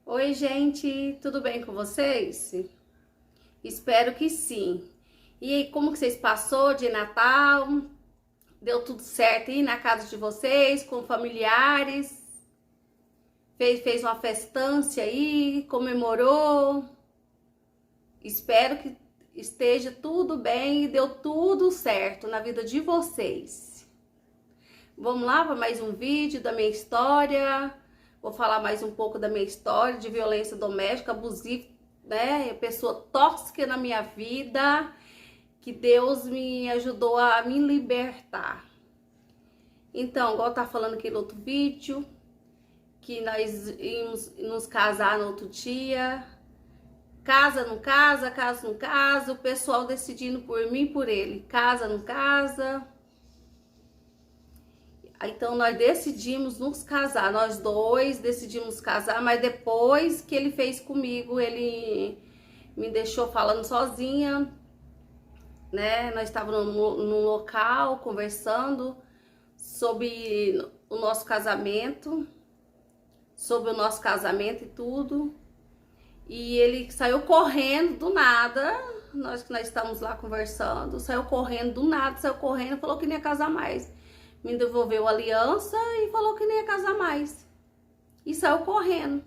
Oi, gente, tudo bem com vocês? Espero que sim. E aí, como que vocês passou de Natal? Deu tudo certo aí na casa de vocês, com familiares? Fez uma festança aí, comemorou? Espero que esteja tudo bem e deu tudo certo na vida de vocês. Vamos lá para mais um vídeo da minha história. Vou falar mais um pouco da minha história de violência doméstica, abusiva, né? Pessoa tóxica na minha vida, que Deus me ajudou a me libertar. Então, igual tá falando aqui no outro vídeo, que nós íamos nos casar no outro dia. Casa, não casa, casa, não casa, o pessoal decidindo por mim e por ele. Casa, não casa. Então nós decidimos nos casar, nós dois decidimos casar, mas depois que ele fez comigo, ele me deixou falando sozinha, né? Nós estávamos num local conversando sobre o nosso casamento, e tudo. E ele saiu correndo do nada, nós estávamos lá conversando, saiu correndo do nada, falou que não ia casar mais. Me devolveu a aliança e falou que não ia casar mais. E saiu correndo.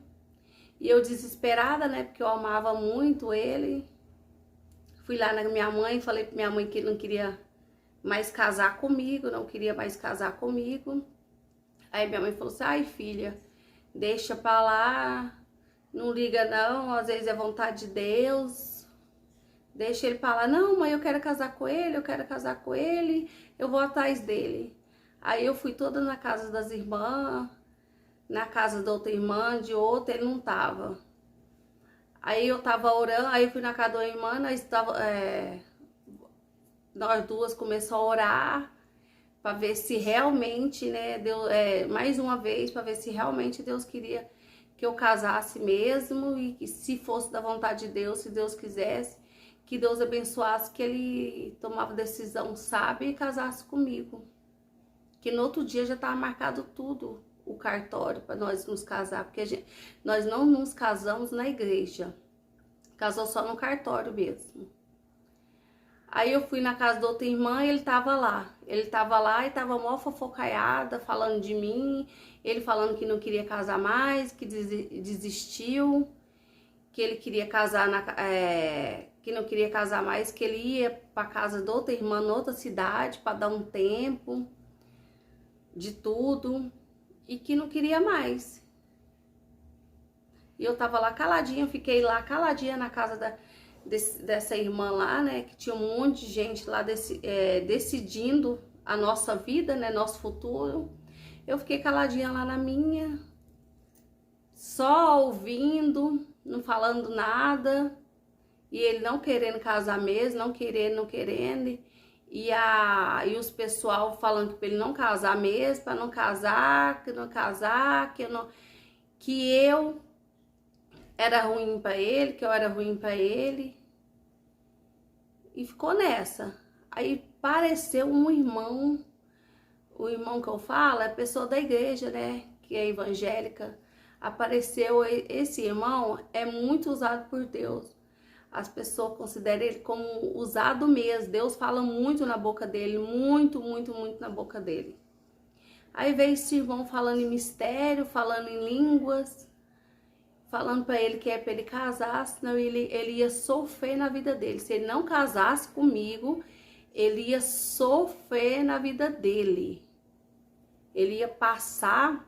E eu desesperada, né? Porque eu amava muito ele. Fui lá na minha mãe, falei pra minha mãe que ele não queria mais casar comigo, não queria mais casar comigo. Aí minha mãe falou assim, ai filha, deixa pra lá, não liga não, às vezes é vontade de Deus. Deixa ele pra lá, não mãe, eu quero casar com ele, eu vou atrás dele. Aí eu fui toda na casa das irmãs, na casa da outra irmã, de outra, ele não tava. Aí eu tava orando, aí eu fui na casa da irmã, nós duas começamos a orar para ver se realmente, né, Deus, mais uma vez, para ver se realmente Deus queria que eu casasse mesmo e que se fosse da vontade de Deus, se Deus quisesse, que Deus abençoasse, que ele tomava decisão sábia e casasse comigo. Que no outro dia já estava marcado tudo, o cartório, para nós nos casar, porque nós não nos casamos na igreja, casou só no cartório mesmo. Aí eu fui na casa da outra irmã e ele tava lá e tava mó fofocaiada, falando de mim, ele falando que não queria casar mais, que desistiu, que ele queria casar, que não queria casar mais, que ele ia para casa da outra irmã, noutra cidade, para dar um tempo de tudo, e que não queria mais. E eu tava lá caladinha, fiquei lá caladinha na casa dessa irmã lá, né, que tinha um monte de gente lá decidindo a nossa vida, né, nosso futuro. Eu fiquei caladinha lá na minha, só ouvindo, não falando nada, e ele não querendo casar mesmo, não querendo. E os pessoal falando que pra ele não casar mesmo, pra não casar, que eu era ruim pra ele, que eu era ruim pra ele. E ficou nessa. Aí apareceu um irmão, o irmão que eu falo é a pessoa da igreja, né, que é evangélica. Apareceu, esse irmão é muito usado por Deus. As pessoas consideram ele como usado mesmo. Deus fala muito na boca dele, muito na boca dele. Aí veio esse irmão falando em mistério, falando em línguas, falando para ele que é para ele casar, senão ele ia sofrer na vida dele. Se ele não casasse comigo, ele ia sofrer na vida dele. Ele ia passar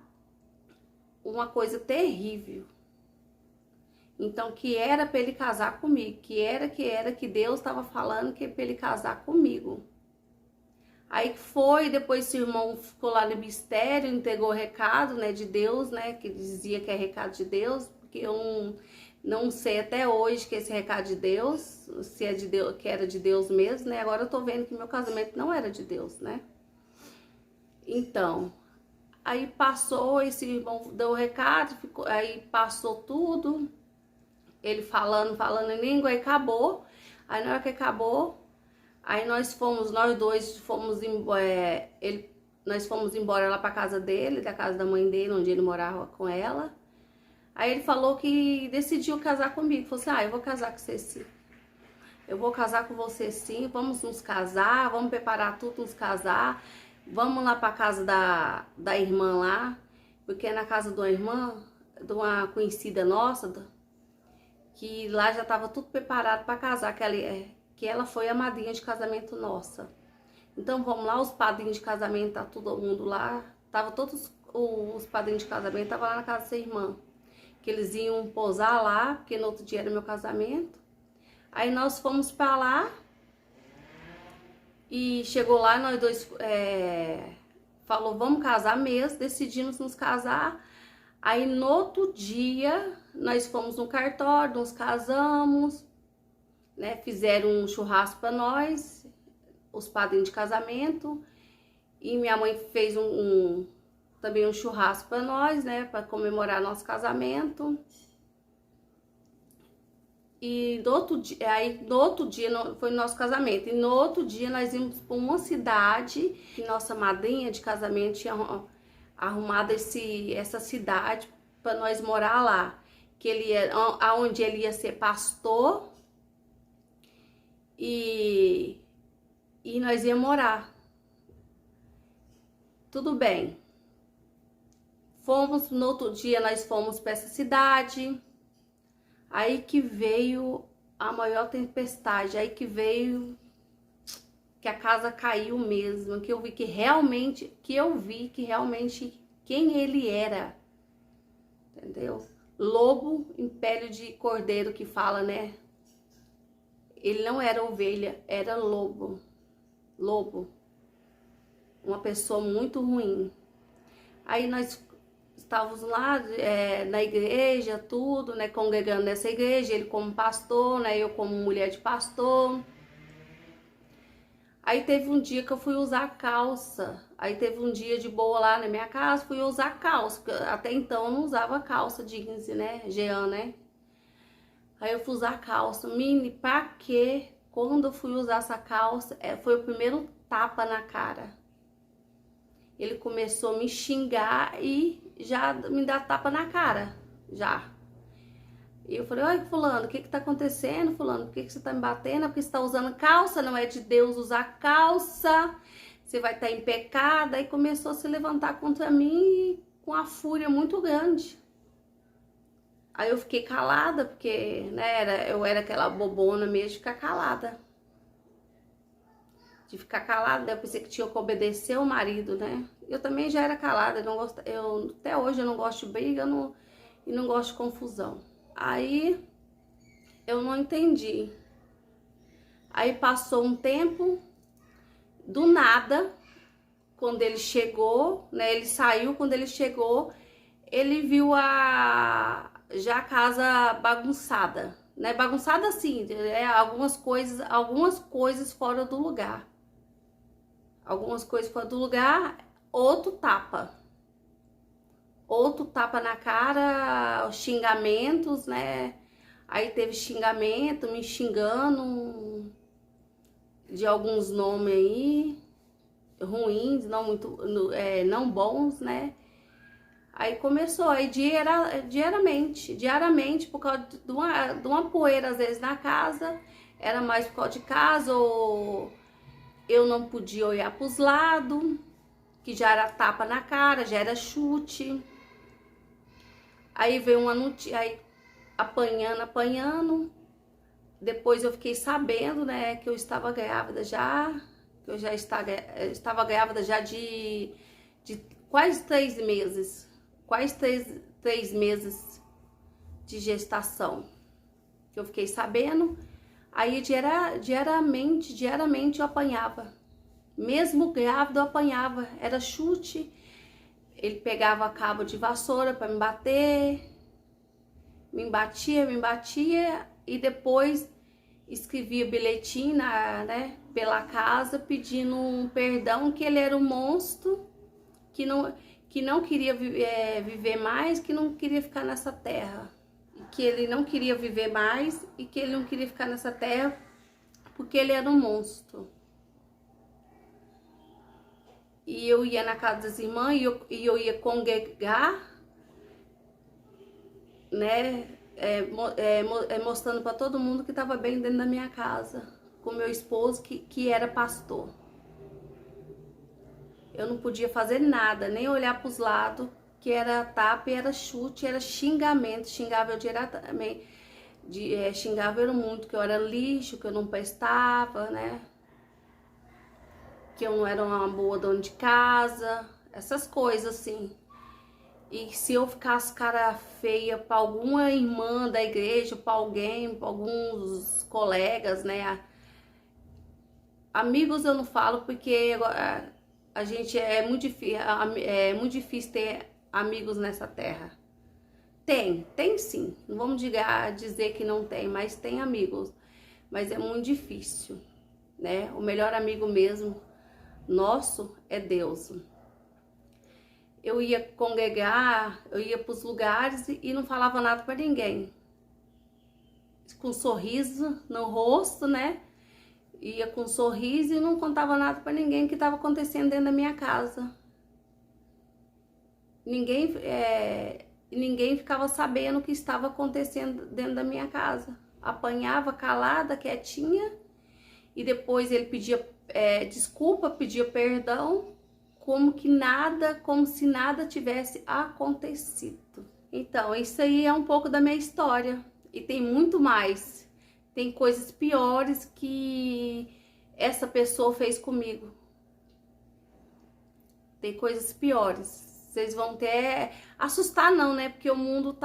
uma coisa terrível. Então, que era para ele casar comigo, que Deus estava falando que é para ele casar comigo. Aí foi, depois esse irmão ficou lá no mistério, entregou o recado, né, de Deus, né, que dizia que é recado de Deus, porque eu não sei até hoje que esse recado de Deus, se é de Deus, que era de Deus mesmo, né, agora eu tô vendo que meu casamento não era de Deus, né. Então, aí passou, esse irmão deu o recado, aí passou tudo, ele falando em língua, aí acabou. Aí na hora que acabou, aí nós dois fomos embora, nós fomos embora lá pra casa dele, da casa da mãe dele, onde ele morava com ela. Aí ele falou que decidiu casar comigo. Falou assim, eu vou casar com você sim. Eu vou casar com você sim, vamos nos casar, vamos preparar tudo, nos casar. Vamos lá pra casa da irmã lá, porque é na casa de uma irmã, de uma conhecida nossa, que lá já tava tudo preparado pra casar, que ela foi a madrinha de casamento nossa. Então vamos lá, os padrinhos de casamento, tá todo mundo lá. Tava todos os padrinhos de casamento, tava lá na casa dessa irmã. Que eles iam posar lá, porque no outro dia era meu casamento. Aí nós fomos pra lá. E chegou lá, nós dois falou, vamos casar mesmo, decidimos nos casar. Aí no outro dia, nós fomos no cartório, nos casamos, né? Fizeram um churrasco pra nós, os padrinhos de casamento. E minha mãe fez também um churrasco pra nós, né? Pra comemorar nosso casamento. E no outro dia foi o nosso casamento. E no outro dia nós íamos para uma cidade que nossa madrinha de casamento tinha arrumado essa cidade para nós morar lá. Aonde ele ia ser pastor e nós ia morar. Tudo bem. No outro dia nós fomos para essa cidade. Aí que veio a maior tempestade, aí que veio que a casa caiu mesmo, que eu vi que realmente quem ele era, entendeu? Lobo em pele de cordeiro que fala, né? Ele não era ovelha, era lobo. Uma pessoa muito ruim. Aí nós estávamos lá na igreja, tudo, né, congregando nessa igreja, ele como pastor, né, eu como mulher de pastor. Aí teve um dia que eu fui usar calça, aí teve um dia de boa lá na minha casa, fui usar calça, porque até então eu não usava calça jeans, né, jean, né. Aí eu fui usar calça, mini, pra quê? Quando eu fui usar essa calça, foi o primeiro tapa na cara. Ele começou a me xingar e já me dá tapa na cara, já. E eu falei, oi fulano, o que tá acontecendo, fulano? Por que você tá me batendo? Porque você tá usando calça, não é de Deus usar calça. Você vai estar em pecado. Aí começou a se levantar contra mim com uma fúria muito grande. Aí eu fiquei calada, porque né, eu era aquela bobona mesmo de ficar calada. Eu pensei que tinha que obedecer o marido, né? Eu também já era calada, até hoje eu não gosto de briga e não gosto de confusão. Aí eu não entendi. Aí passou um tempo, do nada, quando ele chegou, né? Ele saiu, quando ele chegou, ele viu já a casa bagunçada, né? Bagunçada assim, algumas coisas fora do lugar. Outro tapa na cara, xingamentos, né? Aí teve xingamento, me xingando de alguns nomes aí, ruins, não bons, né? Aí começou, aí diariamente, por causa de uma poeira, às vezes, na casa, era mais por causa de casa, ou eu não podia olhar pros lados, que já era tapa na cara, já era chute. Aí veio uma notícia, aí apanhando. Depois eu fiquei sabendo, né, que eu estava grávida já, que eu já estava grávida já de quase 3 meses. Quase 3 meses de gestação. Que eu fiquei sabendo. Aí diariamente eu apanhava. Mesmo grávida eu apanhava. Era chute. Ele pegava cabo de vassoura para me bater. Me batia. E depois escrevia bilhetinho pela casa pedindo um perdão, que ele era um monstro, que não queria viver mais, que não queria ficar nessa terra. Que ele não queria viver mais e que ele não queria ficar nessa terra porque ele era um monstro. E eu ia na casa das irmãs e eu ia congregar. né, mostrando para todo mundo que estava bem dentro da minha casa, com meu esposo que era pastor. Eu não podia fazer nada, nem olhar para os lados, que era tapa, era chute, era xingamento, xingava eu diretamente, xingava eu muito, que eu era lixo, que eu não prestava, né, que eu não era uma boa dona de casa, essas coisas assim. E se eu ficasse cara feia para alguma irmã da igreja, para alguém, para alguns colegas, né? Amigos eu não falo porque a gente é muito difícil ter amigos nessa terra. Tem sim. Não vamos dizer que não tem, mas tem amigos. Mas é muito difícil, né? O melhor amigo mesmo nosso é Deus. Eu ia congregar, eu ia para os lugares e não falava nada para ninguém. Com um sorriso no rosto, né? Ia com um sorriso e não contava nada para ninguém que estava acontecendo dentro da minha casa. Ninguém ficava sabendo o que estava acontecendo dentro da minha casa. Apanhava calada, quietinha, e depois ele pedia desculpa, pedia perdão, como se nada tivesse acontecido. Então, isso aí é um pouco da minha história. E tem muito mais. Tem coisas piores que essa pessoa fez comigo. Tem coisas piores. Vocês vão ter... Assustar não, né? Porque o mundo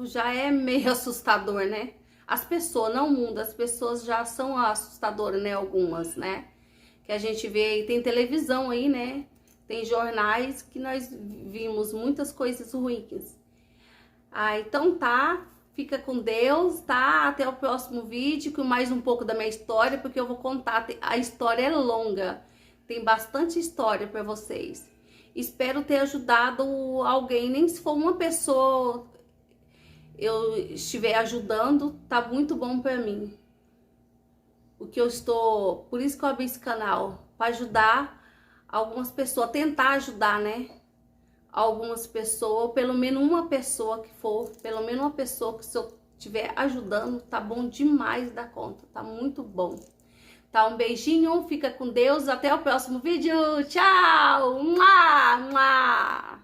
já é meio assustador, né? As pessoas, não o mundo, as pessoas já são assustadoras, né? Algumas, né? Que a gente vê, e tem televisão aí, né? Tem jornais que nós vimos muitas coisas ruins. Então tá, fica com Deus, tá? Até o próximo vídeo com mais um pouco da minha história, porque eu vou contar, a história é longa, tem bastante história para vocês. Espero ter ajudado alguém, nem se for uma pessoa eu estiver ajudando, tá muito bom para mim. Por isso que eu abri esse canal, para ajudar algumas pessoas, tentar ajudar, né? Algumas pessoas, pelo menos uma pessoa que for, pelo menos uma pessoa que se eu estiver ajudando, tá bom demais da conta, tá muito bom. Tá, um beijinho, fica com Deus, até o próximo vídeo, tchau! Mua, mua.